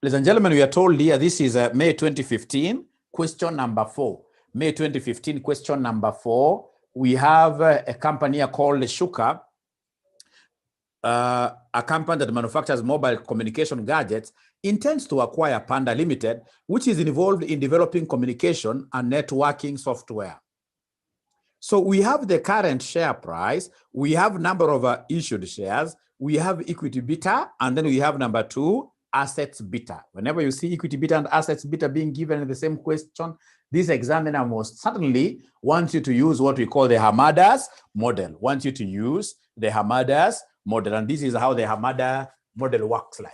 Ladies and gentlemen, we are told here, this is May 2015, question number 4. May 2015, question number 4. We have a company here called Shuka, a company that manufactures mobile communication gadgets, intends to acquire Panda Limited, which is involved in developing communication and networking software. So we have the current share price, we have number of issued shares, we have equity beta, and then we have number 2, assets beta. Whenever you see equity beta and assets beta being given in the same question, this examiner most certainly wants you to use what we call the Hamada's model. Wants you to use the Hamada's model. And this is how the Hamada model works like.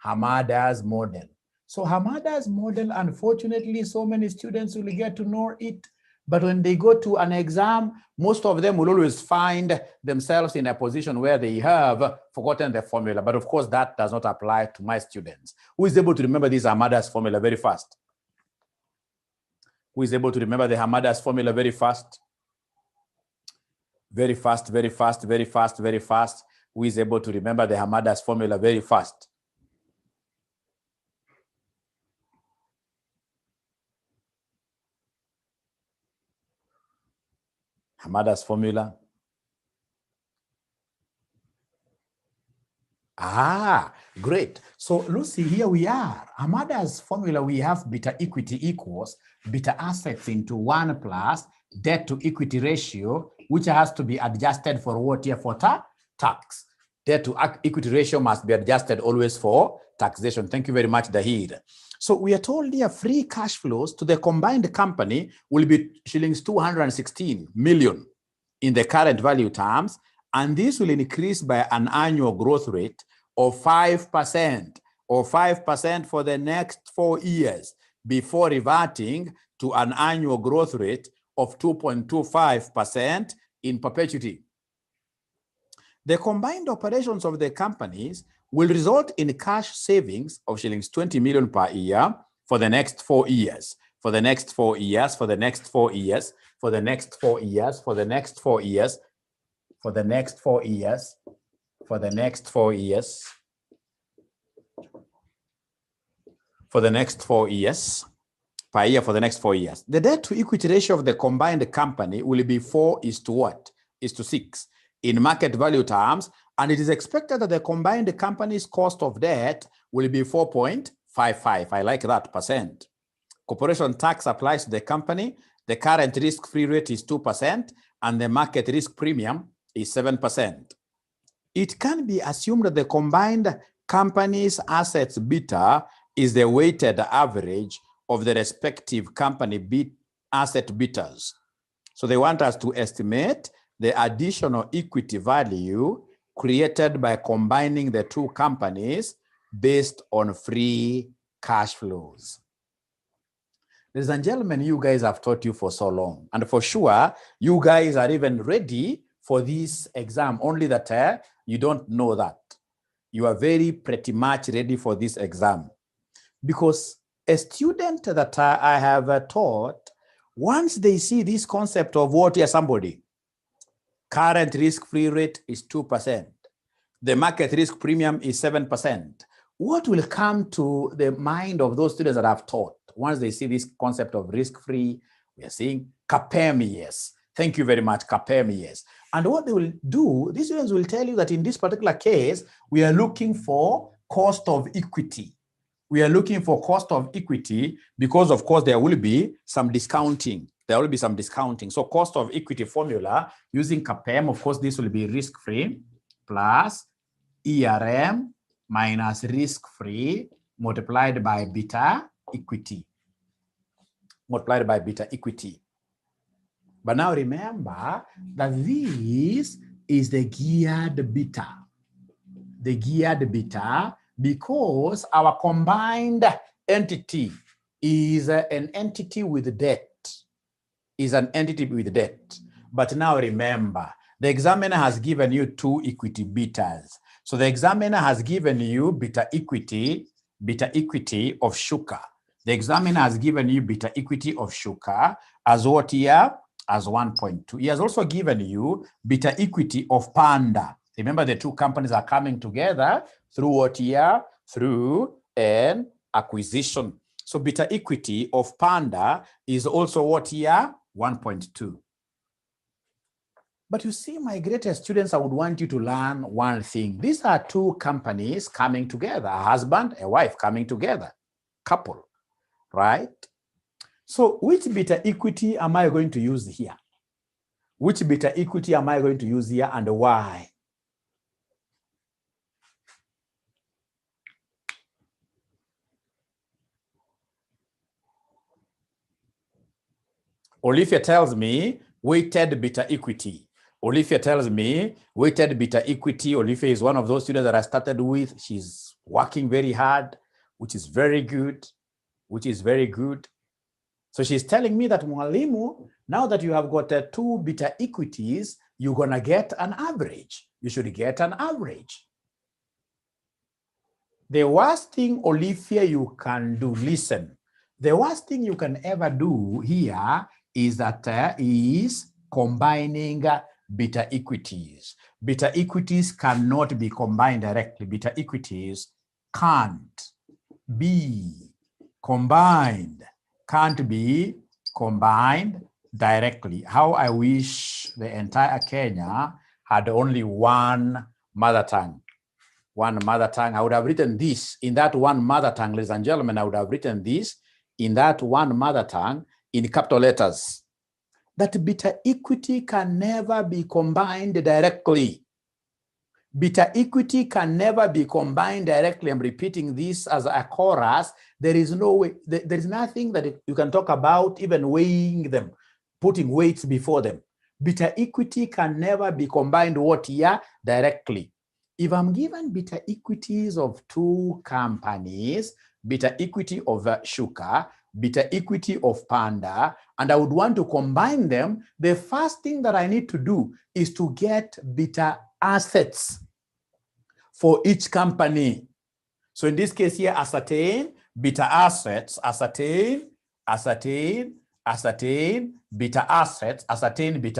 Hamada's model. So Hamada's model, unfortunately, so many students will get to know it. But when they go to an exam, most of them will always find themselves in a position where they have forgotten the formula. But of course, that does not apply to my students. Who is able to remember this Hamada's formula very fast? Who is able to remember the Hamada's formula very fast? Very fast, very fast, very fast, very fast. Who is able to remember the Hamada's formula very fast? Hamada's formula. Ah, great. So Lucy, here we are. Hamada's formula, we have beta equity equals beta assets into 1 plus debt to equity ratio, which has to be adjusted for what here? For tax. Debt to equity ratio must be adjusted always for taxation. Thank you very much, Dahir. So we are told here free cash flows to the combined company will be shillings 216 million in the current value terms, and this will increase by an annual growth rate of 5% or 5% for the next 4 years before reverting to an annual growth rate of 2.25% in perpetuity. The combined operations of the companies will result in cash savings of shillings 20 million per year for the next 4 years, for the next 4 years, for the next 4 years, for the next 4 years, for the next 4 years, for the next 4 years, for the next 4 years, for the next 4 years, per year for the next 4 years. The debt to equity ratio of the combined company will be 4 is to what? Is to 6 in market value terms, and it is expected that the combined company's cost of debt will be 4.55. I like that percent. Corporation tax applies to the company. The current risk-free rate is 2%, and the market risk premium is 7%. It can be assumed that the combined company's assets beta is the weighted average of the respective company asset betas. So they want us to estimate the additional equity value created by combining the two companies based on free cash flows. Ladies and gentlemen, you guys have taught you for so long, and for sure, you guys are even ready for this exam, only that you don't know that. You are pretty much ready for this exam. Because a student that I have taught, once they see this concept of what is somebody, current risk-free rate is 2%. The market risk premium is 7%. What will come to the mind of those students that I've taught once they see this concept of risk-free? We are seeing CAPEM-yes. Thank you very much, CAPEM-yes. And what they will do, these students will tell you that in this particular case, we are looking for cost of equity. We are looking for cost of equity because, of course, there will be some discounting. There will be some discounting. So cost of equity formula using CAPEM, of course, this will be risk-free plus ERM minus risk-free multiplied by beta equity. Multiplied by beta equity. But now remember that this is the geared beta. The geared beta, because our combined entity is an entity with debt. Is an entity with debt. But now remember, the examiner has given you 2 equity betas. So the examiner has given you beta equity of Shuka. The examiner has given you beta equity of Shuka as what here? As 1.2. He has also given you beta equity of Panda. Remember, the two companies are coming together through what here? Through and acquisition. So beta equity of Panda is also what here? 1.2. But you see, my greatest students, I would want you to learn one thing. These are two companies coming together, a husband, a wife coming together, couple, right? So which beta equity am I going to use here? Which beta equity am I going to use here and why? Olivia tells me weighted beta equity. Olivia tells me weighted beta equity. Olivia is one of those students that I started with. She's working very hard, which is very good, So she's telling me that, Mwalimu, now that you have got two beta equities, you're going to get an average. You should get an average. The worst thing, Olivia, you can do, listen, the worst thing you can ever do here is that is combining beta equities. Beta equities cannot be combined directly. Beta equities can't be combined, directly. How I wish the entire Kenya had only one mother tongue. One mother tongue. I would have written this in that one mother tongue, ladies and gentlemen. I would have written this in that one mother tongue in capital letters. That beta equity can never be combined directly. Beta equity can never be combined directly. I'm repeating this as a chorus. There is no way, there is nothing that you can talk about even weighing them, putting weights before them. Beta equity can never be combined what here? Directly. If I'm given beta equities of two companies, beta equity of Shuka, beta equity of Panda, and I would want to combine them, the first thing that I need to do is to get beta assets for each company. So in this case here, ascertain beta assets, ascertain beta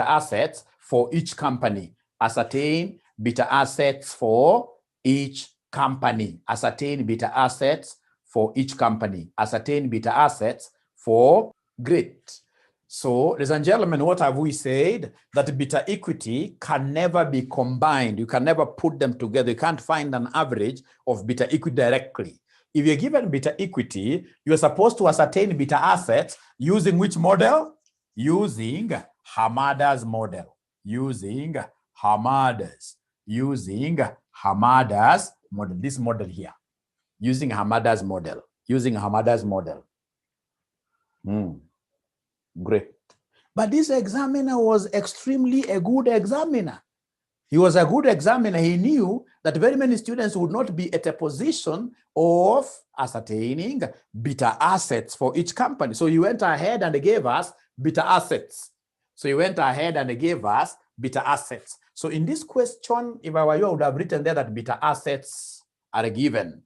assets for each company. Ascertain beta assets for each company. Ascertain beta assets for each company. Ascertain beta assets for great. So, ladies and gentlemen, what have we said? That beta equity can never be combined. You can never put them together. You can't find an average of beta equity directly. If you're given beta equity, you're supposed to ascertain beta assets using which model? Using Hamada's model. Using Hamada's model. This model here. Using Hamada's model. Great. But this examiner was extremely a good examiner. He was a good examiner. He knew that very many students would not be at a position of ascertaining beta assets for each company. So he went ahead and gave us beta assets. So in this question, if I were you, I would have written there that beta assets are given.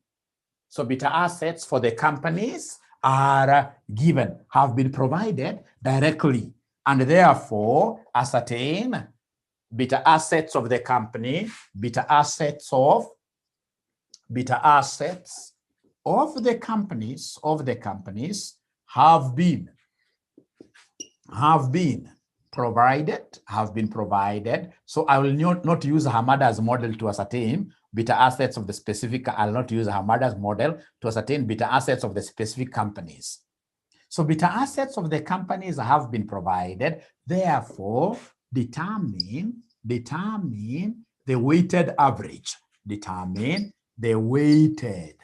So beta assets for the companies are given, have been provided directly, and therefore ascertain beta assets of the company, beta assets of the companies have been provided. So I will not use Hamada's model to ascertain beta assets of the specific. I'll not use Hamada's model to ascertain beta assets of the specific companies. So beta assets of the companies have been provided. Therefore, determine the weighted average. Determine the weighted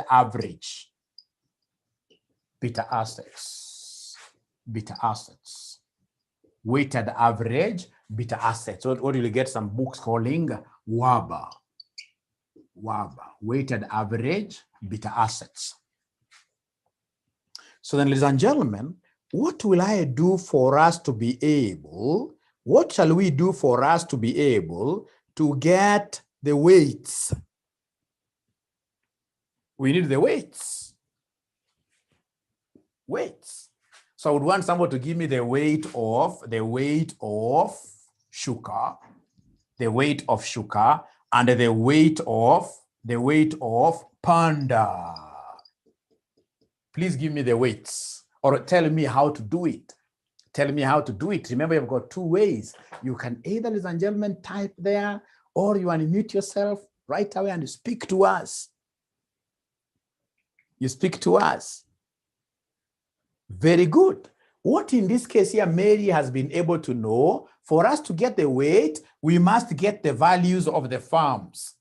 average. Beta assets. Weighted average beta assets. What will you get? Some books calling WABA. Weighted average beta assets. So then, ladies and gentlemen, what will I do for us to be able, what shall we do for us to be able to get the weights? We need the weights. So I would want someone to give me the weight of Shuka, and the weight of The weight of Panda. Please give me the weights, or tell me how to do it. Tell me how to do it. Remember, you've got two ways. You can either, ladies and gentlemen, type there, or you unmute yourself right away and speak to us. You speak to us. Very good. What in this case here, Mary has been able to know, for us to get the weight, we must get the values of the farms.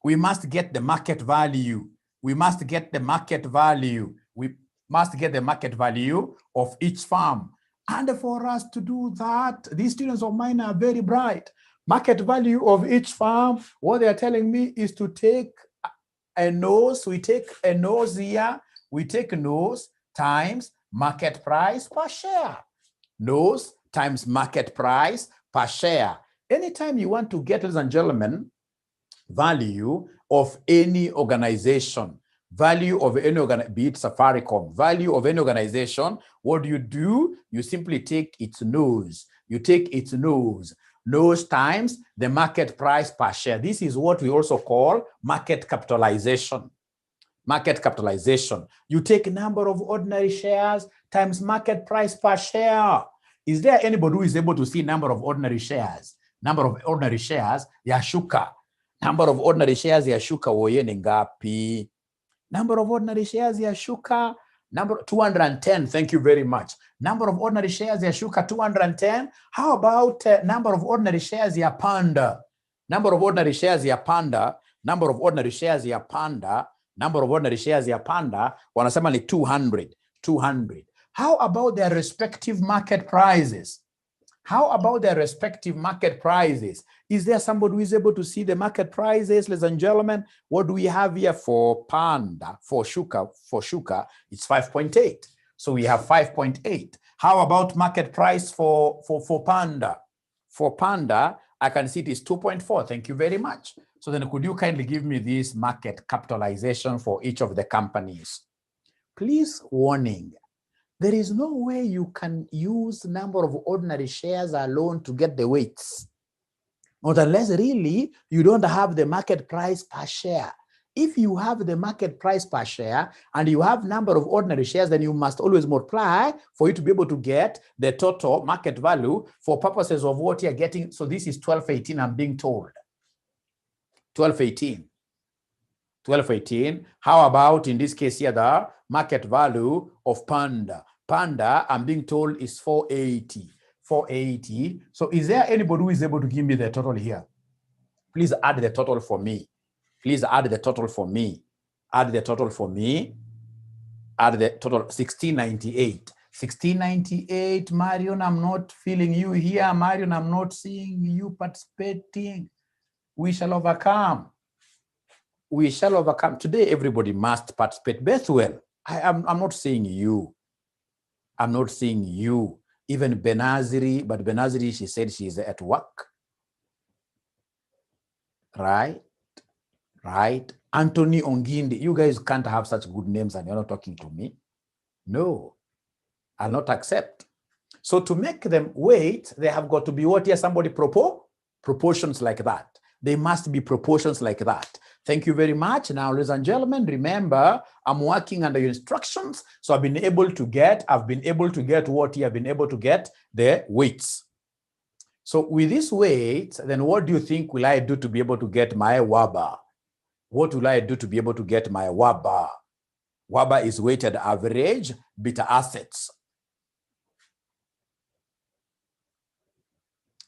We must get the market value. We must get the market value. We must get the market value of each farm. And for us to do that, these students of mine are very bright. Market value of each farm, what they are telling me is to take a nose. We take a nose here. We take nose times market price per share. Nose times market price per share. Anytime you want to get, ladies and gentlemen, value of any organization, value of any organization, be it Safaricom, value of any organization, what do? You simply take its nose. You take its nose. Nose times the market price per share. This is what we also call market capitalization. Market capitalization. You take number of ordinary shares times market price per share. Is there anybody who is able to see number of ordinary shares? Number of ordinary shares, yashuka. Number of ordinary shares yashuka woyeni ngapi? Number of ordinary shares yashuka, number 210. Thank you very much. Number of ordinary shares yashuka 210. How about number of ordinary shares ya Panda? Number of ordinary shares ya Panda. Number of ordinary shares ya Panda. Number of ordinary shares ya Panda. Wanasema ni 200. 200. How about their respective market prices? How about their respective market prices? Is there somebody who is able to see the market prices, ladies and gentlemen? What do we have here for Panda? For Shuka, it's 5.8. So we have 5.8. How about market price for Panda? For Panda, I can see it is 2.4. Thank you very much. So then could you kindly give me this market capitalization for each of the companies? Please, warning. There is no way you can use number of ordinary shares alone to get the weights. Not unless really you don't have the market price per share. If you have the market price per share and you have number of ordinary shares, then you must always multiply for you to be able to get the total market value for purposes of what you're getting. So this is 1218, I'm being told. 1218. 1218. How about in this case here, the market value of Panda? Panda, I'm being told, is 480. 480. So is there anybody who is able to give me the total here? Please add the total for me. Please add the total for me. Add the total for me. Add the total, 1698. 1698, Marion, I'm not feeling you here. Marion, I'm not seeing you participating. We shall overcome. We shall overcome. Today, everybody must participate. Bethwell, I'm not seeing you. I'm not seeing you. Even Benaziri, but Benaziri, she said she's at work. Right? Right? Anthony Ongindi, you guys can't have such good names and you're not talking to me. No, I'll not accept. So to make them wait, they have got to be what here? Somebody proportions like that. They must be proportions like that. Thank you very much. Now, ladies and gentlemen, remember, I'm working under your instructions. So I've been able to get what here? I've been able to get the weights. So with this weight, then what do you think will I do to be able to get my WABA? What will I do to be able to get my WABA? WABA is weighted average beta assets.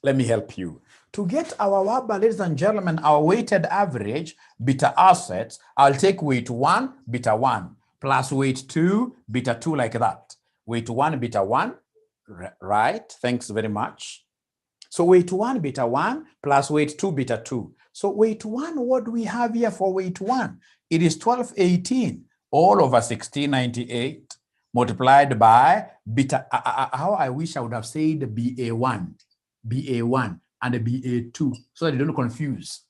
Let me help you. To get our WABA, ladies and gentlemen, our weighted average beta assets, I'll take weight 1, beta 1, plus weight 2, beta 2, like that. Weight 1, beta 1, right? Thanks very much. So weight 1, beta 1, plus weight 2, beta 2. So weight 1, what do we have here for weight 1? It is 1218 all over 1698 multiplied by beta. How I wish I would have said BA1, BA1. And a BA2, so that you don't confuse.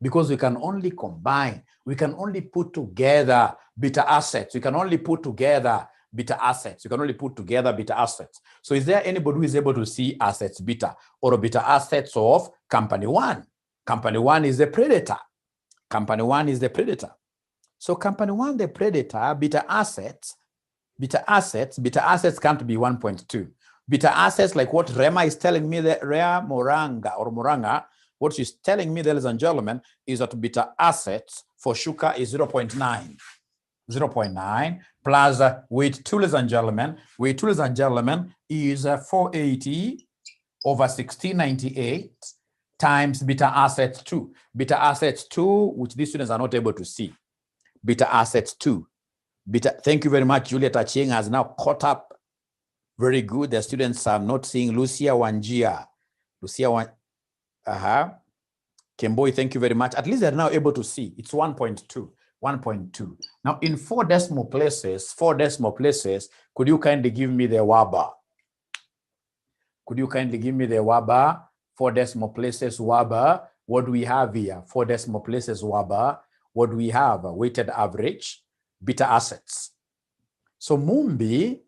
Because we can only combine, we can only put together beta assets, we can only put together beta assets, you can only put together beta assets. So is there anybody who is able to see assets beta or beta assets of company 1? Company 1 is the predator. Company 1 is the predator. So company 1, the predator, beta assets can't be 1.2. Beta assets, like what Rema is telling me, that Moranga, what she's telling me, ladies and gentlemen, is that beta assets for Shuka is 0.9. 0.9 plus weight 2, ladies and gentlemen, is 480 over 1698 times beta assets 2. Beta assets 2, which these students are not able to see. Beta assets 2. Thank you very much. Juliet Achieng has now caught up. Very good. The students are not seeing Lucia Wanjia. Kemboi, thank you very much. At least they're now able to see. It's 1.2. 1.2. Now, in 4 decimal places, could you kindly give me the WABA? Could you kindly give me the WABA? 4 decimal places WABA. What do we have here? 4 decimal places WABA. What do we have? Weighted average, beta assets. So Mumbi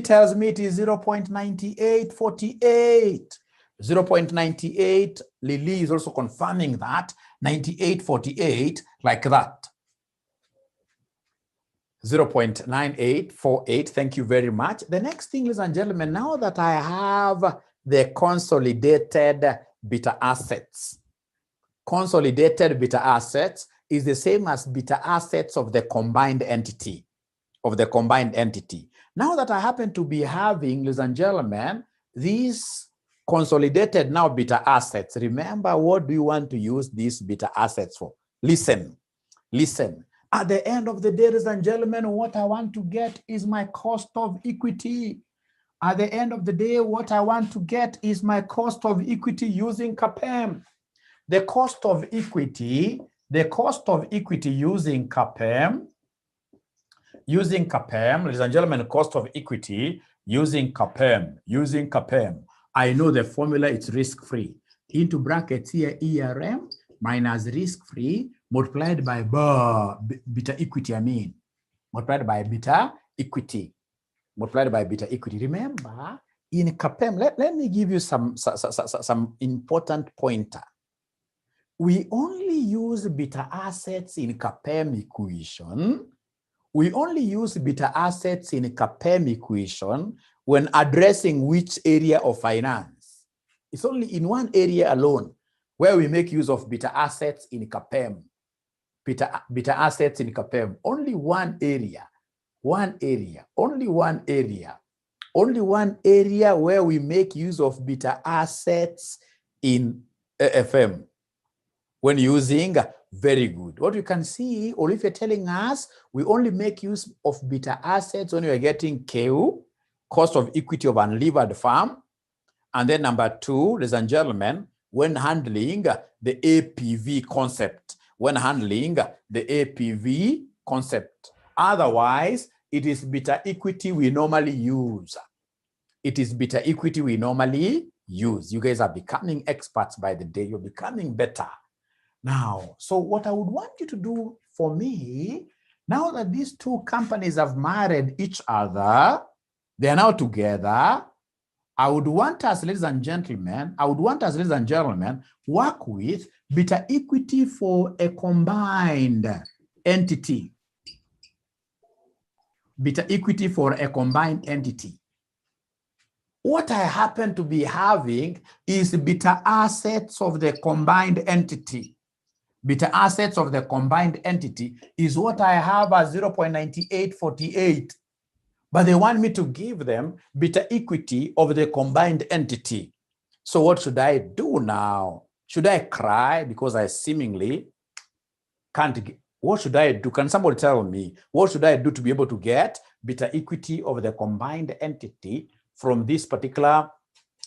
tells me it is 0.9848. 0.98. Lily is also confirming that. 9848, like that. 0.9848. Thank you very much. The next thing, ladies and gentlemen, now that I have the consolidated beta assets, consolidated beta assets is the same as beta assets of the combined entity. Now that I happen to be having, ladies and gentlemen, these consolidated now beta assets, remember, what do you want to use these beta assets for? Listen. At the end of the day, ladies and gentlemen, what I want to get is my cost of equity. At the end of the day, what I want to get is my cost of equity using CAPM. The cost of equity using CAPM, ladies and gentlemen, cost of equity using CAPM. I know the formula, it's risk-free. Into brackets here, ERM minus risk-free multiplied by beta equity, multiplied by beta equity. Remember, in CAPM, let me give you some important pointer. We only use beta assets in CAPM equation. When addressing which area of finance. It's only in one area alone where we make use of beta assets in CAPM. Beta assets in CAPM. Only one area where we make use of beta assets in AFM. When using, very good. What you can see, or if you're telling us, we only make use of beta assets when you're getting KU, cost of equity of unlevered farm. And then number 2, ladies and gentlemen, when handling the APV concept. Otherwise, it is beta equity we normally use. You guys are becoming experts by the day. You're becoming better. Now, so what I would want you to do for me, now that these 2 companies have married each other, they are now together, I would want us, ladies and gentlemen, work with beta equity for a combined entity. What I happen to be having is beta assets of the combined entity. Beta assets of the combined entity is what I have as 0.9848. But they want me to give them beta equity of the combined entity. So what should I do now? Should I cry because I seemingly can't get? What should I do? Can somebody tell me what should I do to be able to get beta equity of the combined entity from this particular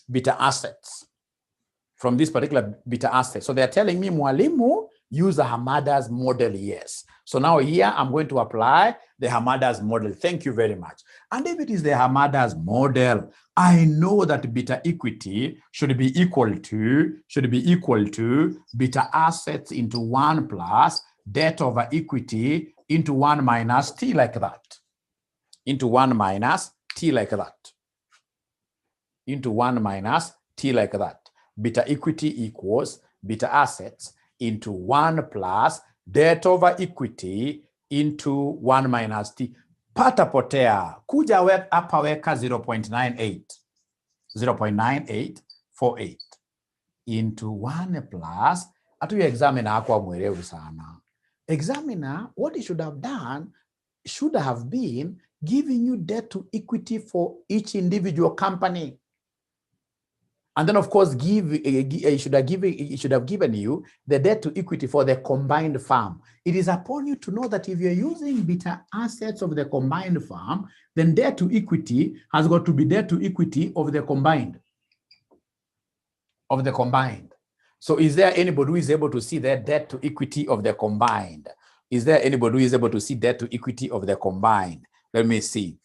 beta assets? So they're telling me, Mwalimu, use the Hamada's model, yes. So now here I'm going to apply the Hamada's model. Thank you very much. And if it is the Hamada's model, I know that beta equity should be equal to beta assets into 1 plus debt over equity into 1 minus T, like that. Into 1 minus T, like that. Beta equity equals beta assets into 1 plus debt over equity into 1 minus T. Pata potea, kuja hapa weka 0.98. 0.9848 into 1 plus, atu ya examiner hakuwa mwerevu sana. Examiner, what he should have done, should have been giving you debt to equity for each individual company. And then, of course, it should have given you the debt to equity for the combined firm. It is upon you to know that if you're using beta assets of the combined firm, then debt to equity has got to be debt to equity of the combined. So is there anybody who is able to see the debt to equity of the combined? Is there anybody who is able to see debt to equity of the combined? Let me see.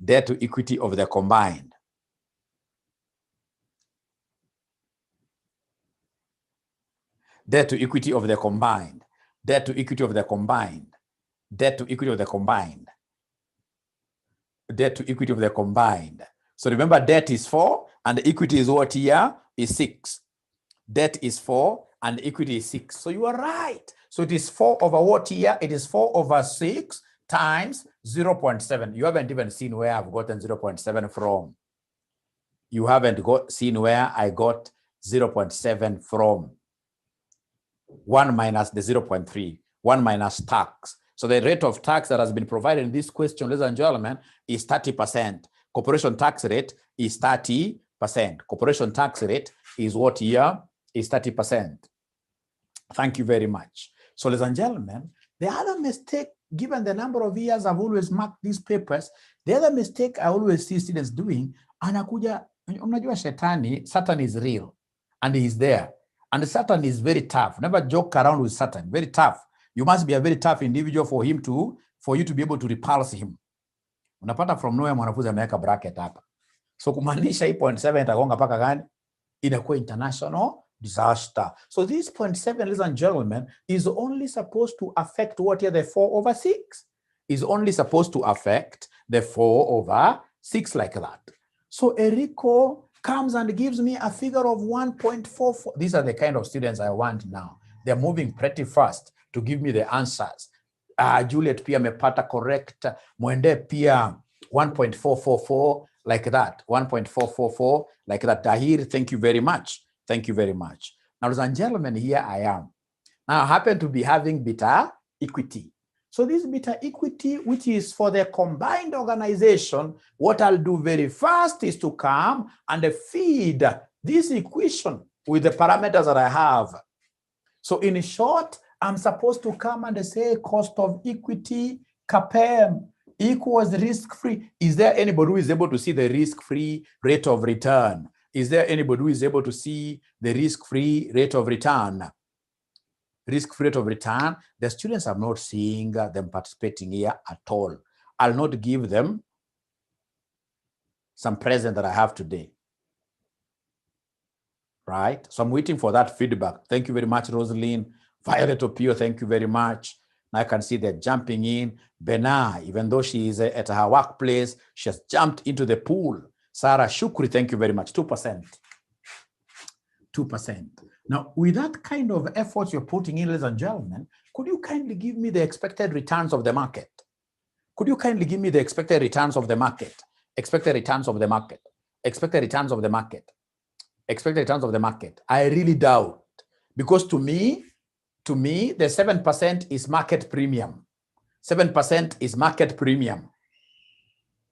Debt to equity of the combined. Debt to equity of the combined. Debt to equity of the combined. Debt to equity of the combined. Debt to equity of the combined. So remember, debt is 4 and the equity is what here? Is 6. Debt is 4 and equity is 6. So you are right. So it is 4 over what here? It is 4 over 6 times 0.7. You haven't even seen where I've gotten 0.7 from. You haven't seen where I got 0.7 from. 1 minus the 0.3. 1 minus tax. So the rate of tax that has been provided in this question, ladies and gentlemen, is 30%. Corporation tax rate is 30%. Corporation tax rate is what here? Is 30%. Thank you very much. So, ladies and gentlemen, the other mistake, given the number of years I've always marked these papers, the other mistake I always see students doing, anakuja, unajua shetani, Satan is real, and he is there. And Satan is very tough. Never joke around with Satan. Very tough. You must be a very tough individual for you to be able to repulse him. Unapata from nowhere mwanafunzi ameweka bracket hapa. So kumaanisha hii 0.7 itagonga paka gani? Inakuwa international disaster. So this 0.7, ladies and gentlemen, is only supposed to affect what here? The 4 over 6. Is only supposed to affect the 4 over 6 like that. So Erico comes and gives me a figure of 1.44. These are the kind of students I want now. They're moving pretty fast to give me the answers. Juliet pia mepata correct. Mwende pia 1.444 like that. 1.444 like that. Tahir, thank you very much. Thank you very much. Now, ladies and gentlemen, here I am. Now, I happen to be having beta equity. So this beta equity, which is for the combined organization, what I'll do very fast is to come and feed this equation with the parameters that I have. So in short, I'm supposed to come and say cost of equity, CAPM, equals risk-free. Is there anybody who is able to see the risk-free rate of return? Is there anybody who is able to see the risk-free rate of return? Risk-free rate of return, the students are not seeing them participating here at all. I'll not give them some present that I have today. Right? So I'm waiting for that feedback. Thank you very much, Rosaline. Violet Opio, thank you very much. Now I can see they're jumping in. Bena, even though she is at her workplace, she has jumped into the pool. Sarah Shukri, thank you very much. 2%. 2%. Now, with that kind of effort you're putting in, ladies and gentlemen, could you kindly give me the expected returns of the market? Could you kindly give me the expected returns of the market? Expected returns of the market. Expected returns of the market. Expected returns of the market. I really doubt. Because to me, the 7% is market premium. 7% is market premium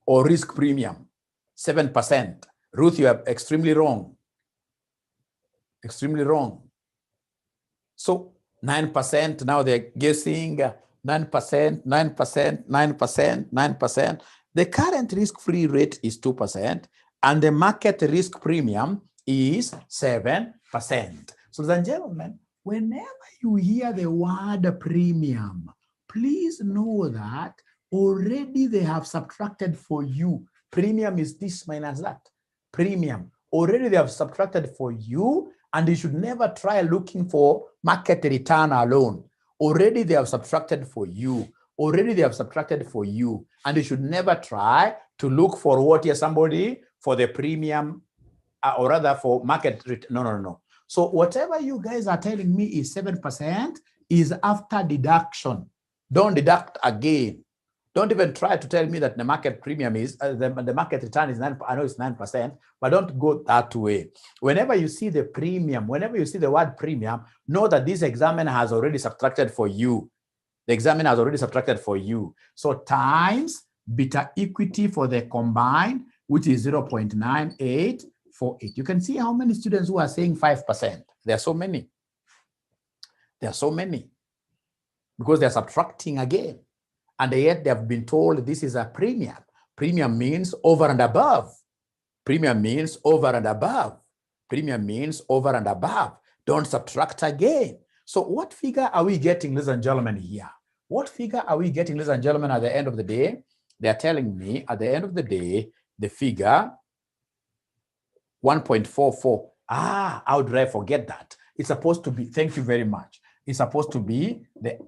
or risk premium. 7%. Ruth, you are extremely wrong. Extremely wrong. So 9%, now they're guessing 9%, 9%, 9%, 9%. The current risk-free rate is 2%, and the market risk premium is 7%. So, ladies and gentlemen, whenever you hear the word premium, please know that already they have subtracted for you. Premium is this minus that. Premium. Already they have subtracted for you, and you should never try looking for market return alone. Already they have subtracted for you. Already they have subtracted for you. And you should never try to look for what here somebody for the premium or rather for market return. No. So whatever you guys are telling me is 7%, is after deduction. Don't deduct again. Don't even try to tell me that the market premium is, the market return is 9%. I know it's 9%, but don't go that way. Whenever you see the premium, whenever you see the word premium, know that this examiner has already subtracted for you. The examiner has already subtracted for you. So times beta equity for the combined, which is 0.9848. You can see how many students who are saying 5%. There are so many. There are so many. Because they're subtracting again. And yet they have been told this is a premium. Premium means over and above. Premium means over and above. Premium means over and above. Don't subtract again. So what figure are we getting, ladies and gentlemen, here? What figure are we getting, ladies and gentlemen, at the end of the day? They're telling me at the end of the day, the figure 1.44. How did I forget that? It's supposed to be, thank you very much. It's supposed to be the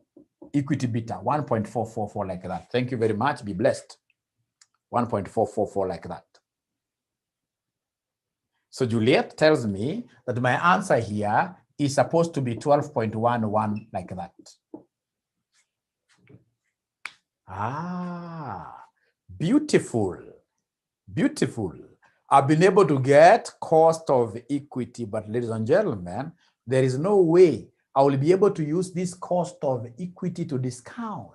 equity beta, 1.444 like that. Thank you very much. Be blessed. 1.444 like that. So Juliet tells me that my answer here is supposed to be 12.11 like that. Beautiful. Beautiful. I've been able to get cost of equity, but ladies and gentlemen, there is no way I will be able to use this cost of equity to discount.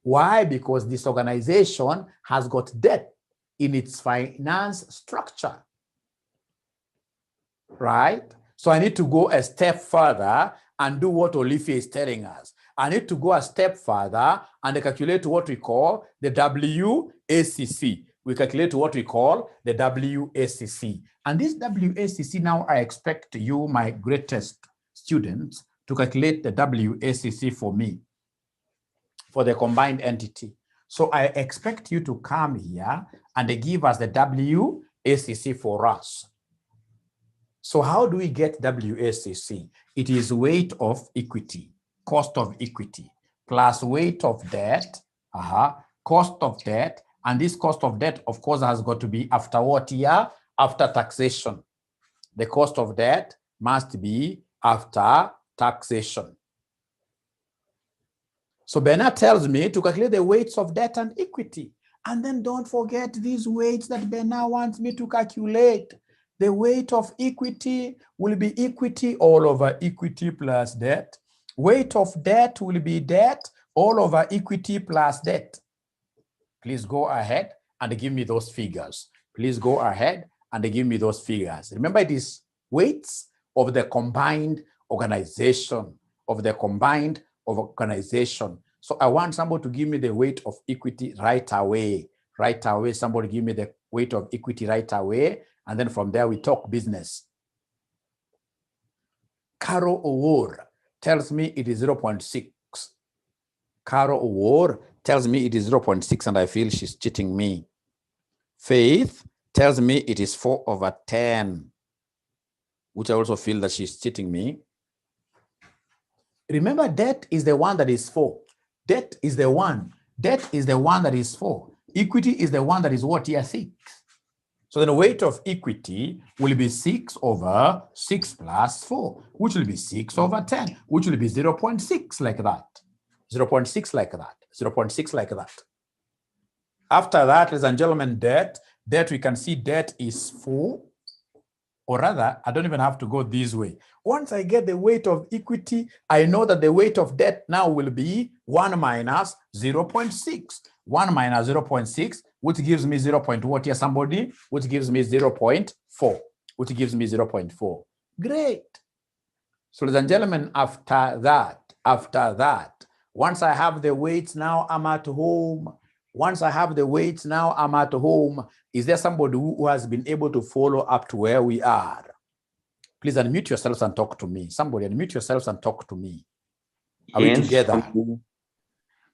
Why? Because this organization has got debt in its finance structure, right? So I need to go a step further and do what Olivia is telling us. I need to go a step further and calculate what we call the WACC. We calculate what we call the WACC. And this WACC, now I expect you, my greatest students, to calculate the WACC for me, for the combined entity. So I expect you to come here and give us the WACC for us. So how do we get WACC? It is weight of equity, cost of equity, plus weight of debt, cost of debt, and this cost of debt, of course, has got to be after what year? After taxation. The cost of debt must be after taxation. So Bernard tells me to calculate the weights of debt and equity. And then don't forget these weights that Bernard wants me to calculate. The weight of equity will be equity all over equity plus debt. Weight of debt will be debt all over equity plus debt. Please go ahead and give me those figures. Please go ahead and give me those figures. Remember, it is weights of the combined organization, So I want somebody to give me the weight of equity right away. Right away, somebody give me the weight of equity right away. And then from there, we talk business. Caro Owor tells me it is 0.6. Caro Owor tells me it is 0.6 and I feel she's cheating me. Faith tells me it is 4/10, which I also feel that she's cheating me. Remember, debt is the one that is 4. Debt is the one. Debt is the one that is 4. Equity is the one that is what here? 6. So then the weight of equity will be 6/6 plus 4, which will be 6/10, which will be 0.6 like that. 0.6 like that. 0.6 like that. After that, ladies and gentlemen, debt, we can see debt is 4. Or rather, I don't even have to go this way. Once I get the weight of equity, I know that the weight of debt now will be 1 minus 0.6. 1 minus 0.6, which gives me 0. What here, somebody? Which gives me 0.4. Which gives me 0.4. Great. So, ladies and gentlemen, after that, once I have the weights, now I'm at home. Once I have the weights, now I'm at home. Is there somebody who has been able to follow up to where we are? Please unmute yourselves and talk to me. Somebody unmute yourselves and talk to me. Are we together?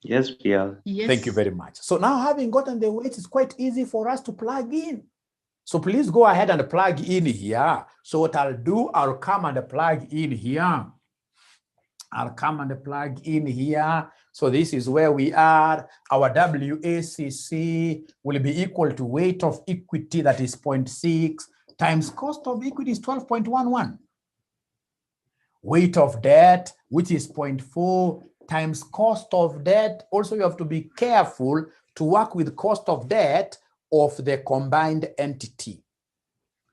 Yes, we are. Yes. Thank you very much. So now, having gotten the weights, it's quite easy for us to plug in. So please go ahead and plug in here. So what I'll do, I'll come and plug in here. So this is where we are. Our WACC will be equal to weight of equity, that is 0.6, times cost of equity is 12.11. weight of debt, which is 0.4 times cost of debt. Also, you have to be careful to work with cost of debt of the combined entity.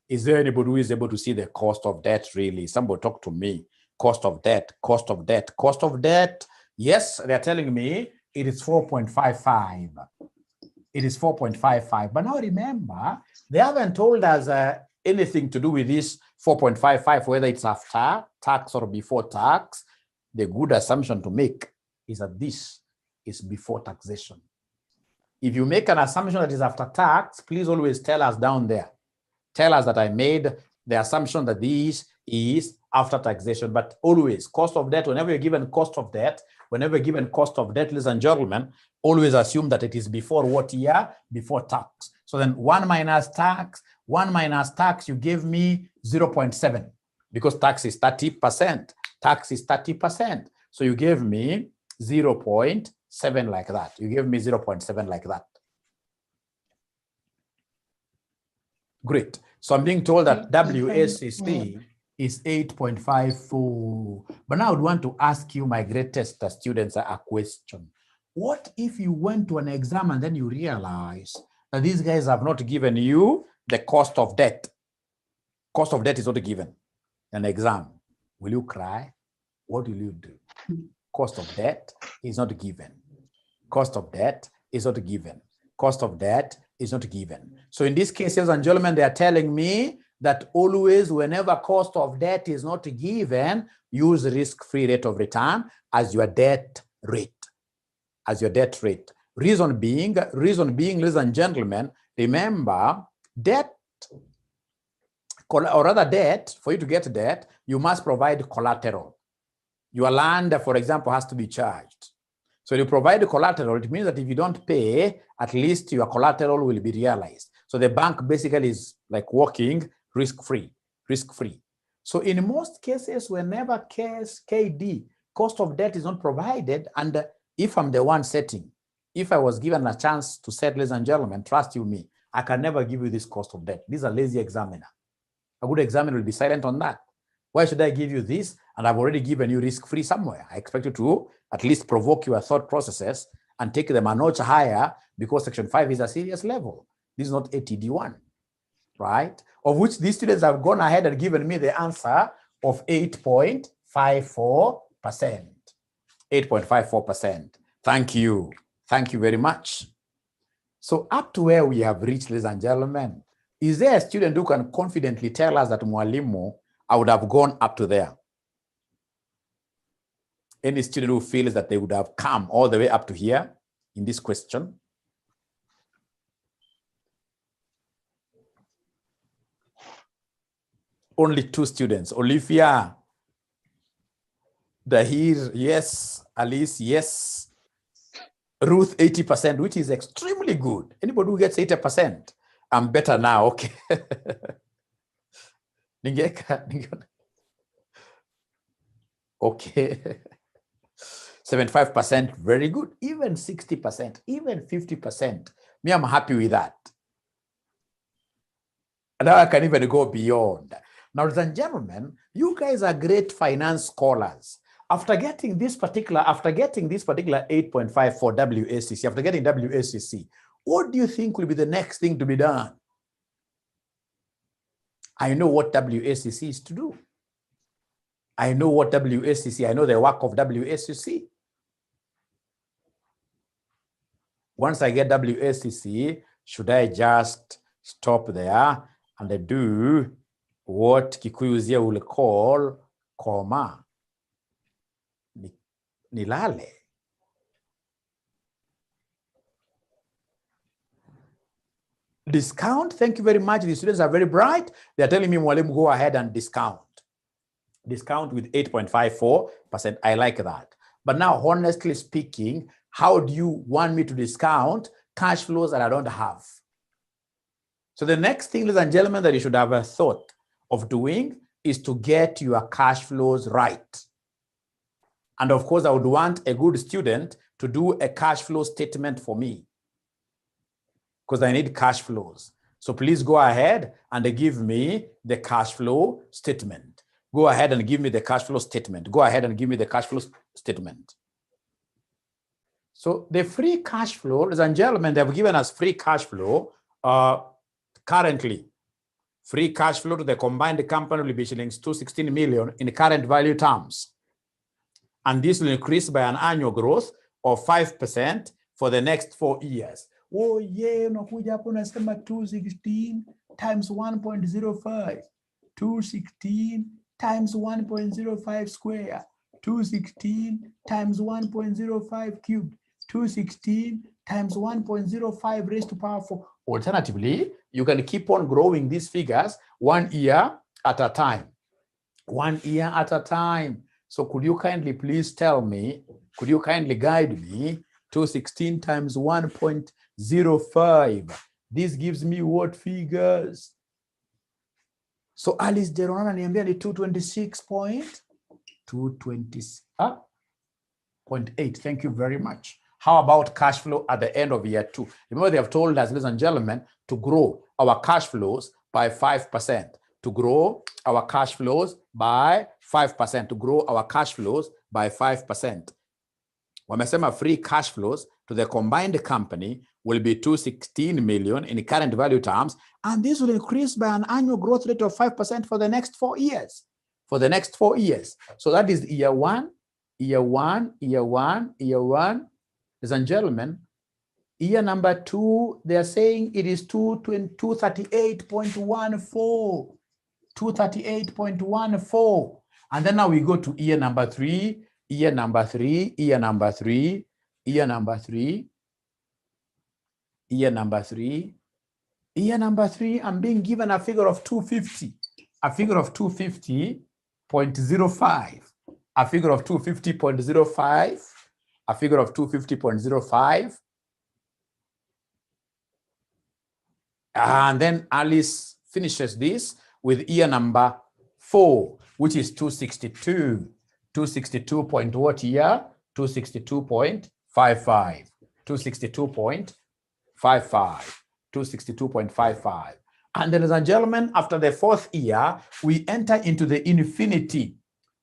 Is there anybody who is able to see the cost of debt really? Somebody talk to me. Cost of debt, cost of debt, cost of debt. Yes, they're telling me it is 4.55. It is 4.55. But now remember, they haven't told us anything to do with this 4.55, whether it's after tax or before tax. The good assumption to make is that this is before taxation. If you make an assumption that is after tax, please always tell us down there. Tell us that I made the assumption that this is after taxation, but always cost of debt, whenever you're given cost of debt, ladies and gentlemen, always assume that it is before what year? Before tax. So then 1 minus tax, you gave me 0.7 because tax is 30%. Tax is 30%. So you gave me 0.7 like that. You gave me 0.7 like that. Great. So I'm being told that WACC is 8.54. But now I would want to ask you, my greatest students, a question. What if you went to an exam and then you realize that these guys have not given you the cost of debt? Cost of debt is not given. An exam. Will you cry? What will you do? Cost of debt is not given. Cost of debt is not given. Cost of debt is not given. So in this case, ladies and gentlemen, they are telling me that always, whenever cost of debt is not given, use risk-free rate of return as your debt rate. As your debt rate. Reason being, ladies and gentlemen, remember, debt, or rather debt, for you to get debt, you must provide collateral. Your land, for example, has to be charged. So you provide the collateral, it means that if you don't pay, at least your collateral will be realized. So the bank basically is like working risk-free. So in most cases, whenever KD, cost of debt is not provided, and if I'm the one setting, if I was given a chance to set, ladies and gentlemen, trust you me, I can never give you this cost of debt. This is a lazy examiner. A good examiner will be silent on that. Why should I give you this? And I've already given you risk-free somewhere. I expect you to at least provoke your thought processes and take them a notch higher, because Section 5 is a serious level. This is not ATD1, right? Of which these students have gone ahead and given me the answer of 8.54%. 8.54%. Thank you. Thank you very much. So up to where we have reached, ladies and gentlemen, is there a student who can confidently tell us that Mwalimu, I would have gone up to there? Any student who feels that they would have come all the way up to here in this question? Only 2 students. Olivia, Dahir, yes. Alice, yes. Ruth, 80%, which is extremely good. Anybody who gets 80%, I'm better now, okay. Okay. 75%, very good. Even 60%, even 50%. Me, I'm happy with that. And now I can even go beyond. Now, ladies and gentlemen, you guys are great finance scholars. After getting this particular 8.5 for WACC, after getting WACC, what do you think will be the next thing to be done? I know what WACC is to do. I know what WACC, I know the work of WACC. Once I get WACC, should I just stop there and do what Kikuyu's will call comma? Nilale. Discount, thank you very much. The students are very bright. They're telling me, Mwalimu, go ahead and discount. Discount with 8.54%. I like that. But now, honestly speaking, how do you want me to discount cash flows that I don't have? So the next thing, ladies and gentlemen, that you should have a thought of doing is to get your cash flows right. And of course, I would want a good student to do a cash flow statement for me, because I need cash flows. So please go ahead and give me the cash flow statement. Go ahead and give me the cash flow statement. Go ahead and give me the cash flow statement. So the free cash flow, ladies and gentlemen, they have given us free cash flow currently. Free cash flow to the combined company will be shillings 216 million in current value terms. And this will increase by an annual growth of 5% for the next 4 years. Oh yeah, unakuja hapo unasema 216 times 1.05. 216 times 1.05 square. 216 times 1.05 cubed. 216 times 1.05 raised to power 4. Alternatively, you can keep on growing these figures 1 year at a time. 1 year at a time. So could you kindly please tell me, could you kindly guide me, 216 times 1.05. This gives me what figures? So Alice Deronana niambia ni 226.8. Thank you very much. How about cash flow at the end of year 2? Remember, they have told us, ladies and gentlemen, to grow our cash flows by 5%. To grow our cash flows by 5%. To grow our cash flows by 5%. Wamesema free cash flows to the combined company will be 216 million in current value terms, and this will increase by an annual growth rate of 5% for the next 4 years. For the next 4 years. So that is year 1, year 1, year 1, year 1. Ladies and gentlemen, year number 2, they are saying it is 238.14. 238.14. And then now we go to year number 3, year number 3, year number 3, year number 3, year number 3, year number 3. I'm being given a figure of 250, a figure of 250.05, a figure of 250.05, a figure of 250.05. And then Alice finishes this with year number 4, which is 262. 262 what year? 262.55. 262.55. 262.55. And ladies and gentlemen, after the 4th year, we enter into the infinity.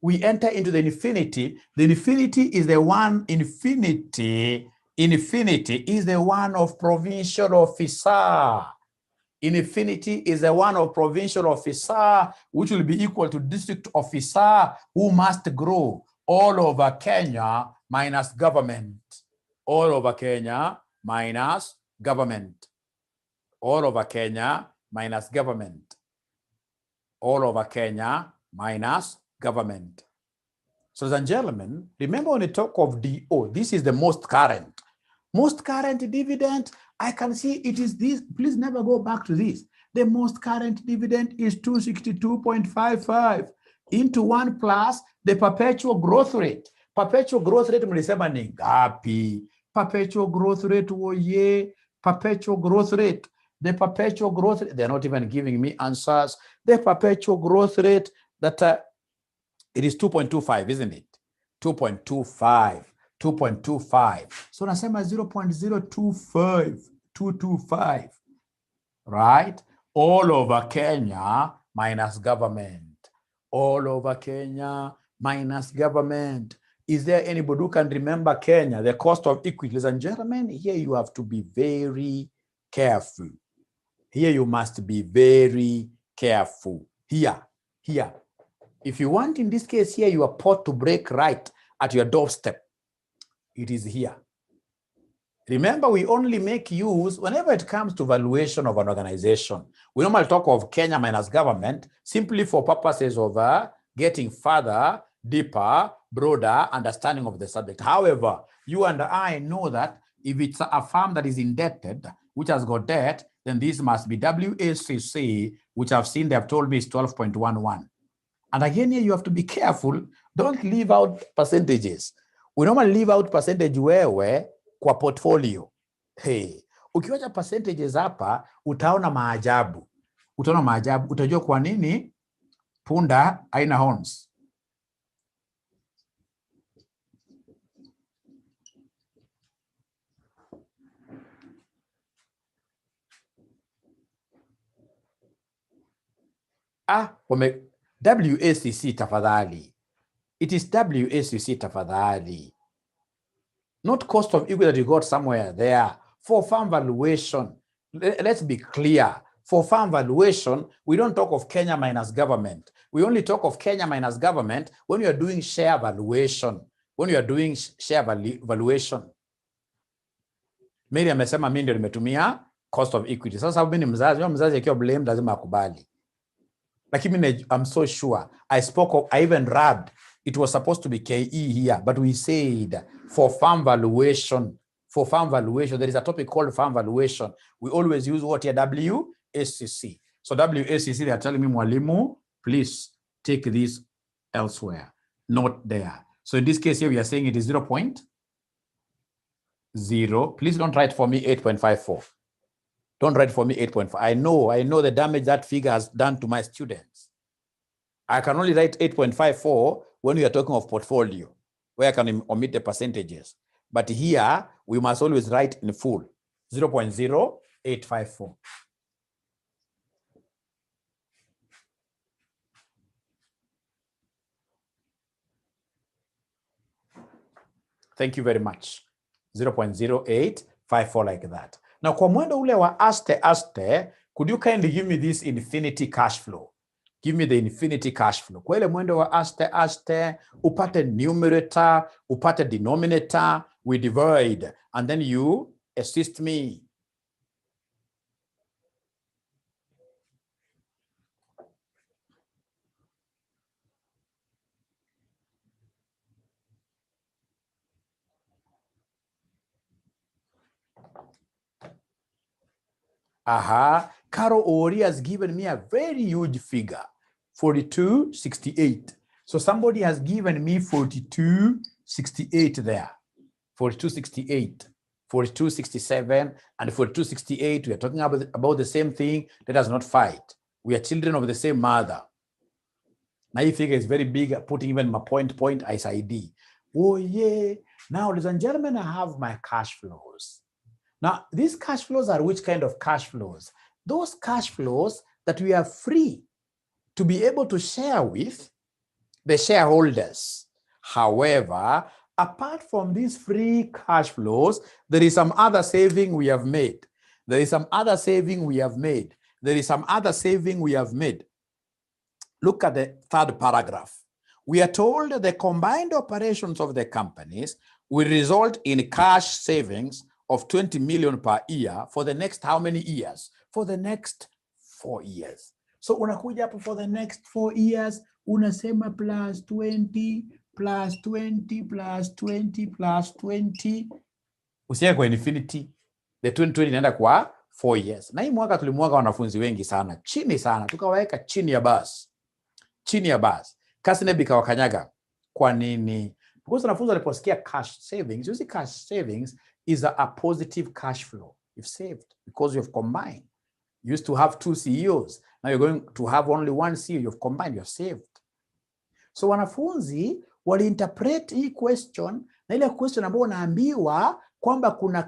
We enter into the infinity. The infinity is the one, infinity is the one of provincial officer. Infinity is the one of provincial officer, which will be equal to district officer, who must grow all over Kenya minus government. All over Kenya minus government. All over Kenya minus government. All over Kenya minus government. So, ladies and gentlemen, remember when we talk of DO, this is the most current. Most current dividend, I can see it is this. Please never go back to this. The most current dividend is 262.55 into 1 plus the perpetual growth rate. Perpetual growth rate mlisema ni ngapi? Perpetual growth rate woye. Perpetual growth rate. The perpetual growth rate, they're not even giving me answers. The perpetual growth rate that it is 2.25, isn't it? 2.25. 2.25. So nasema 0.025225. Right? All over Kenya minus government. All over Kenya minus government. Is there anybody who can remember Kenya, the cost of equity? Ladies and gentlemen, here you have to be very careful. Here you must be very careful. Here. If you want, in this case here, your pot to break right at your doorstep, it is here. Remember, we only make use, whenever it comes to valuation of an organization, we normally talk of Kenya minus government simply for purposes of getting further, deeper, broader understanding of the subject. However, you and I know that if it's a firm that is indebted, which has got debt, then this must be WACC, which I've seen, they have told me is 12.11. And again, here you have to be careful. Don't leave out percentages. We normally leave out percentage wewe kwa portfolio. Hey, ukiwacha percentages hapa, utaona maajabu. Utaona maajabu. Utajua kwa nini punda haina horns. WACC tafadhali. It is WACC tafadhali. Not cost of equity that you got somewhere there. For farm valuation, let's be clear. For farm valuation, we don't talk of Kenya minus government. We only talk of Kenya minus government when you are doing share valuation. When you are doing share valuation. Mary amesema mimi ndio nimetumia cost of equity. Sasa mimi ni mzazi akiwa blame lazima akubali. Lakini I'm so sure. I even read it was supposed to be KE here, but we said for farm valuation, there is a topic called farm valuation. We always use what here? WACC. So WACC, they are telling me, Mwalimu, please take this elsewhere, not there. So in this case here, we are saying it is 0.0. Please don't write for me 8.54. Don't write for me 8.5. I know the damage that figure has done to my students. I can only write 8.54 when we are talking of portfolio, where I can omit the percentages. But here, we must always write in full, 0.0854. Thank you very much. 0.0854 like that. Now, kwa mwendo ule wa aste, could you kindly give me this infinity cash flow? Give me the infinity cash flow. Kwa ile mwendo wa aste, upate numerator, upate denominator, we divide, and then you assist me. Carol Ori has given me a very huge figure, 4268. So somebody has given me 4268 there, 4268, 4267, and 4268. We are talking about the same thing. Let us not fight. We are children of the same mother. Now, you figure is very big, putting even my point as ID. Oh, yeah. Now, ladies and gentlemen, I have my cash flows. Now, these cash flows are which kind of cash flows? Those cash flows that we are free to be able to share with the shareholders. However, apart from these free cash flows, there is some other saving we have made. There is some other saving we have made. There is some other saving we have made. Look at the third paragraph. We are told the combined operations of the companies will result in cash savings of 20 million per year for the next how many years? For the next 4 years. So unakuja hapo for the next 4 years, unasema plus 20, plus 20, plus 20, plus 20. Usiye kwa infinity. The 20 inaenda kwa 4 years. Na hii mwaka tulimwaga wanafunzi wengi sana. Chini sana. Tukawaweka chini ya bus. Chini ya bus. Kasine bikawakanyaga. Kwa nini? Because wanafunzi waliposikia cash savings, you see cash savings is a positive cash flow. You've saved because you've combined. You used to have 2 CEOs. Now you're going to have only 1 CEO. You've combined, you've saved. So wanafunzi waliinterpret hii question na ile question ambayo naambiwa kwamba kuna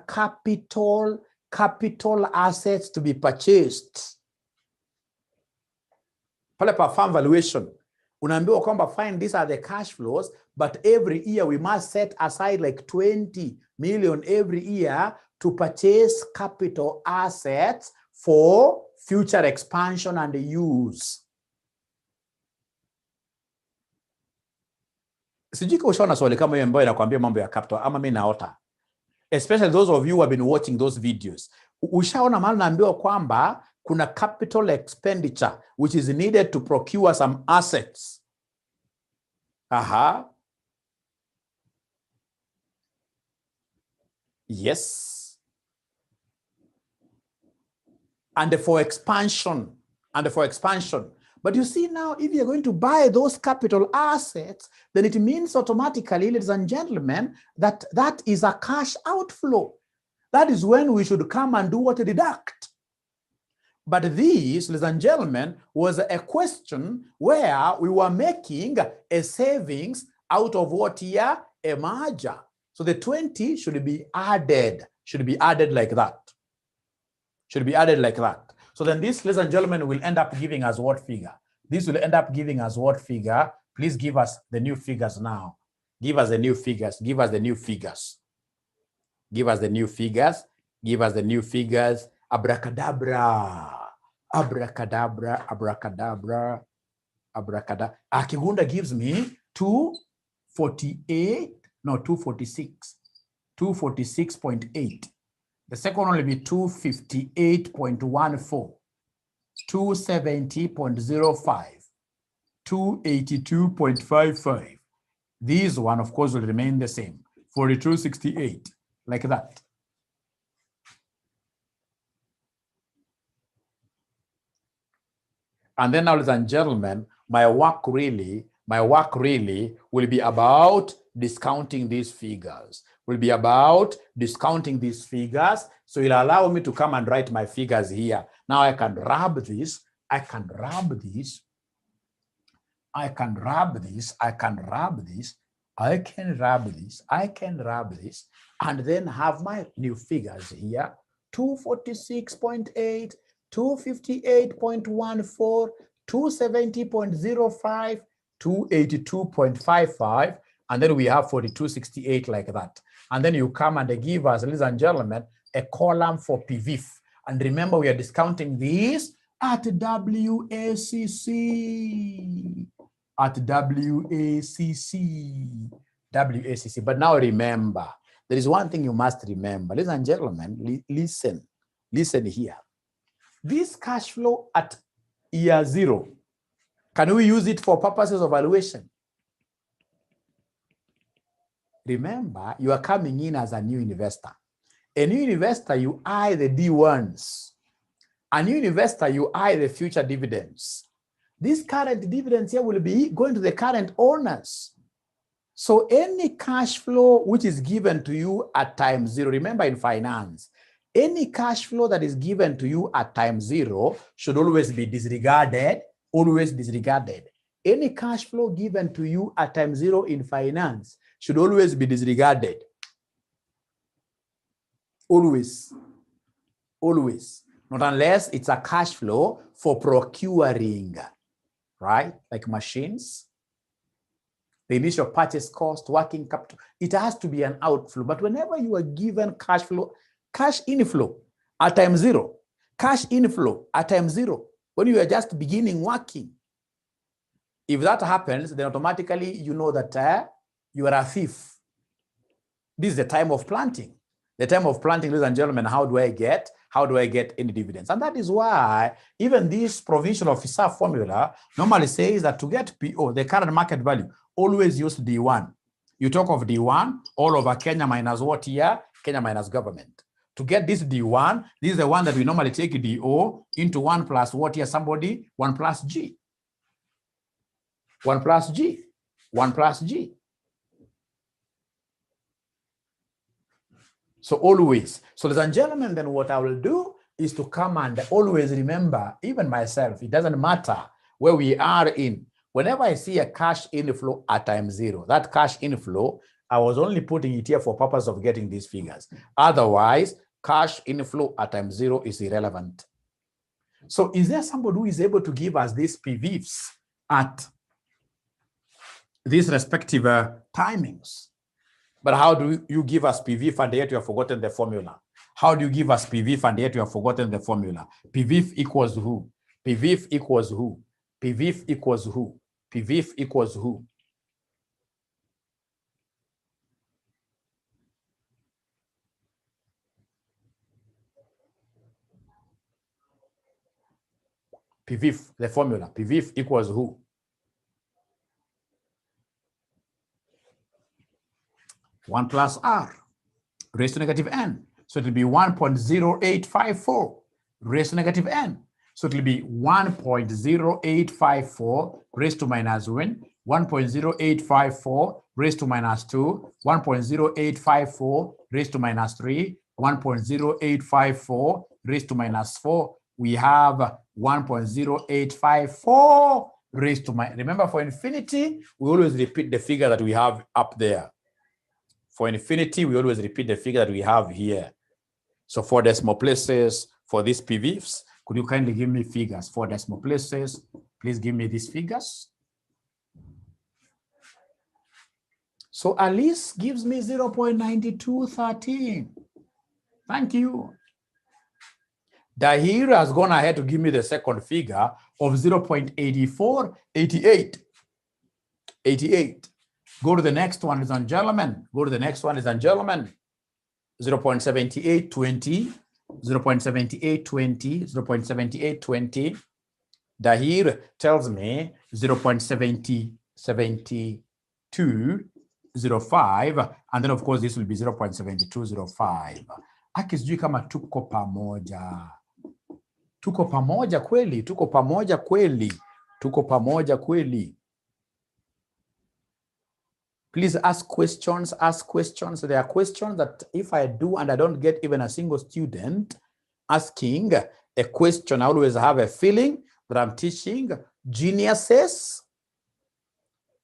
capital assets to be purchased. Pale pa farm valuation, unaambiwa kwamba fine, these are the cash flows, but every year we must set aside like 20 million every year to purchase capital assets for future expansion and use. Sijui kama ushaona swali kama hiyo ambayo inakwambia mambo ya capital ama mimi naota. Especially those of you who have been watching those videos. Ushaona mahali naambiwa kwamba kuna capital expenditure which is needed to procure some assets. Yes. And for expansion. But you see now, if you're going to buy those capital assets, then it means automatically, ladies and gentlemen, that is a cash outflow. That is when we should come and do what? Deduct. But this, ladies and gentlemen, was a question where we were making a savings out of what here? A merger. So the 20 should be added like that. Should be added like that. So then this, ladies and gentlemen, will end up giving us what figure? This will end up giving us what figure? Please give us the new figures now. Give us the new figures. Give us the new figures. Give us the new figures. Give us the new figures. Abracadabra. Abracadabra. Abracadabra. Abracadabra. Akigunda gives me 246. 246.8. The second one will be 258.14. 270.05. 282.55. This one, of course, will remain the same. 42.68, like that. And then, ladies and gentlemen, my work really will be about discounting these figures. Will be about discounting these figures. So it'll allow me to come and write my figures here. Now I can rub this. I can rub this. I can rub this. I can rub this. I can rub this. I can rub this. And then have my new figures here. 246.8. 258.14, 270.05, 282.55, and then we have 42.68 like that. And then you come and they give us, ladies and gentlemen, a column for PVIF. And remember, we are discounting these at WACC. At WACC. But now remember, there is one thing you must remember. Ladies and gentlemen, listen here. This cash flow at year 0, can we use it for purposes of valuation? Remember, you are coming in as a new investor. A new investor, you eye the D1s. A new investor, you eye the future dividends. These current dividends here will be going to the current owners. So any cash flow which is given to you at time 0, remember in finance, any cash flow that is given to you at time 0 should always be disregarded, always disregarded. Any cash flow given to you at time 0 in finance should always be disregarded. Always. Always. Not unless it's a cash flow for procuring, right? Like machines, the initial purchase cost, working capital. It has to be an outflow. But whenever you are given cash flow, cash inflow at time 0, cash inflow at time 0, when you are just beginning working, if that happens, then automatically you know that you are a thief. This is the time of planting. The time of planting, ladies and gentlemen, how do I get any dividends? And that is why even this provincial officer formula normally says that to get PO, the current market value, always use D1. You talk of D1, all over Kenya minus what here? Kenya minus government. To get this D1, this is the one that we normally take DO into 1 plus what here, somebody? 1 plus G. 1 plus G. 1 plus G. So always. So ladies and gentlemen, then what I will do is to come and always remember, even myself, it doesn't matter where we are in. Whenever I see a cash inflow at time 0, that cash inflow, I was only putting it here for purpose of getting these figures. Otherwise, cash inflow at time 0 is irrelevant. So is there somebody who is able to give us these PVIFs at these respective timings? But how do you give us PVIF and yet you have forgotten the formula? How do you give us PVIF and yet you have forgotten the formula? PVIF equals who? PVIF equals who? PVIF equals who? PVIF equals who? PVIF, the formula. PVIF equals who? One plus R raised to negative N. So it will be 1.0854 raised to negative N. So it will be 1.0854 raised to minus 1, 1.0854 raised to minus 2, 1.0854 raised to minus 3, 1.0854 raised to minus 4. We have 1.0854 raised to minus. Remember, for infinity, we always repeat the figure that we have up there. For infinity, we always repeat the figure that we have here. So for decimal places, for these PVIFs, could you kindly give me figures for decimal places, Please give me these figures. So Alice gives me 0.9213. Thank you. Dahir has gone ahead to give me the second figure of 0.8488. 88. Go to the next one, ladies and gentlemen. Go to the next one, ladies and gentlemen. 0.7820, 0.7820, 0.7820. Dahir tells me 0.7205, and then of course this will be 0.7205. Aki sijui kama tuko pamoja. Tuko pamoja kweli, tuko pamoja kweli, tuko pamoja kweli. Please ask questions, ask questions. There are questions that if I do and I don't get even a single student asking a question, I always have a feeling that I'm teaching geniuses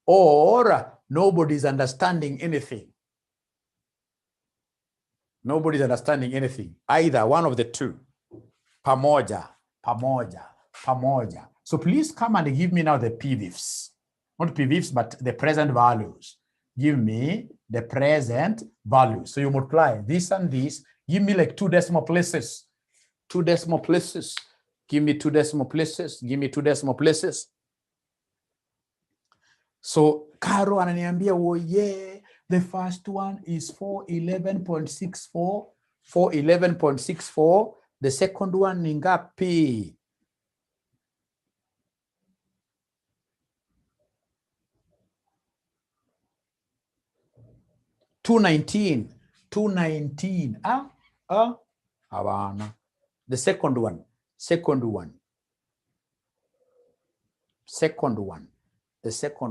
or nobody's understanding anything. Nobody's understanding anything. Either one of the two. Pamoja, pamoja, pamoja. So please come and give me now the PVIFs. Not PVIFs, but the present values. Give me the present values. So you multiply this and this. Give me like 2 decimal places. 2 decimal places. Give me 2 decimal places. Give me 2 decimal places. So Caro ananiambia, oh yeah, the first one is 411.64. 411.64. The second one ni ngapi? $219. Havana. The second one. The second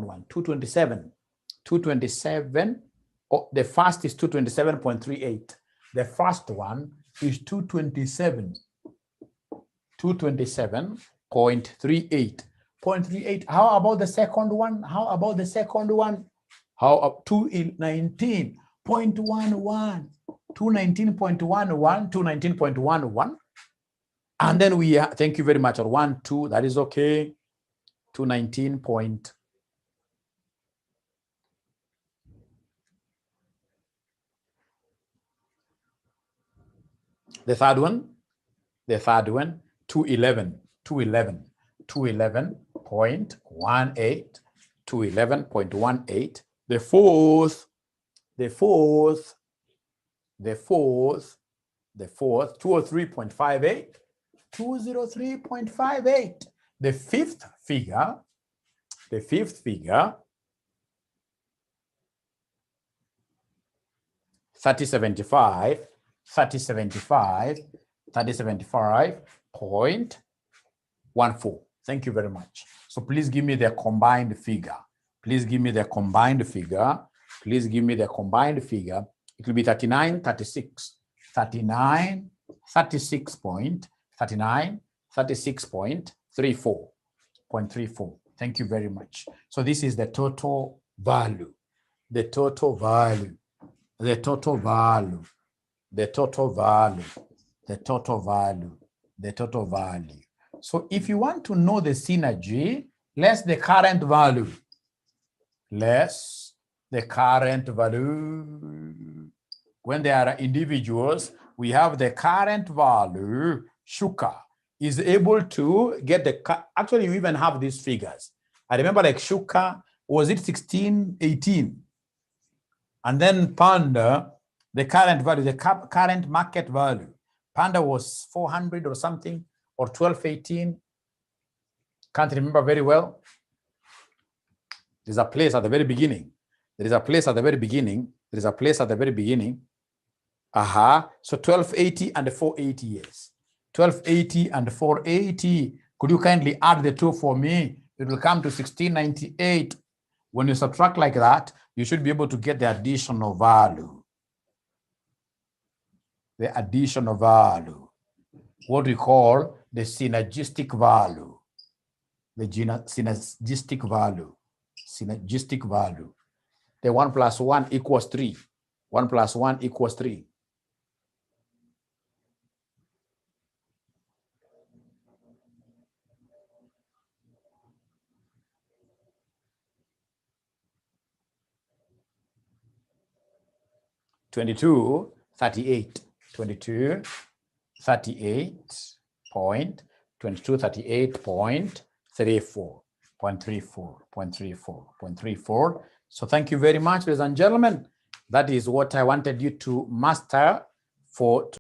one, 227. 227. Oh, the first is 227.38. The first one is 227. 227.38. 0.38. How about the second one? How about the second one? How up 219.11. 219.11. 219.11. And then we are, thank you very much, or 1, 2, that is okay. 219 point. The third one, 211. 211.18. 211.18. The fourth, 203.58. 203.58. The fifth figure, 3075. 3075.14. Thank you very much. So please give me the combined figure. Please give me the combined figure. Please give me the combined figure. It will be 3936. 36.34. Thank you very much. So this is the total value. The total value. The total value. The total value. The total value. The total value. So if you want to know the synergy, less the current value. Less the current value. When there are individuals, we have the current value. Shuka is able to get the, actually you even have these figures. I remember like Shuka, was it 16, 18? And then Panda, the current value, the current market value. Panda was 400 or something, or 1218. Can't remember very well. There's a place at the very beginning. There is a place at the very beginning. There is a place at the very beginning. So 1280 and 480 years. 1280 and 480. Could you kindly add the two for me? It will come to 1698. When you subtract like that, you should be able to get the additional value. The additional value. What we call the synergistic value. The synergistic value. Synergistic value. The 1 plus 1 equals 3. 1 plus 1 equals 3. 2238. 2238.34. So thank you very much, ladies and gentlemen. That is what I wanted you to master for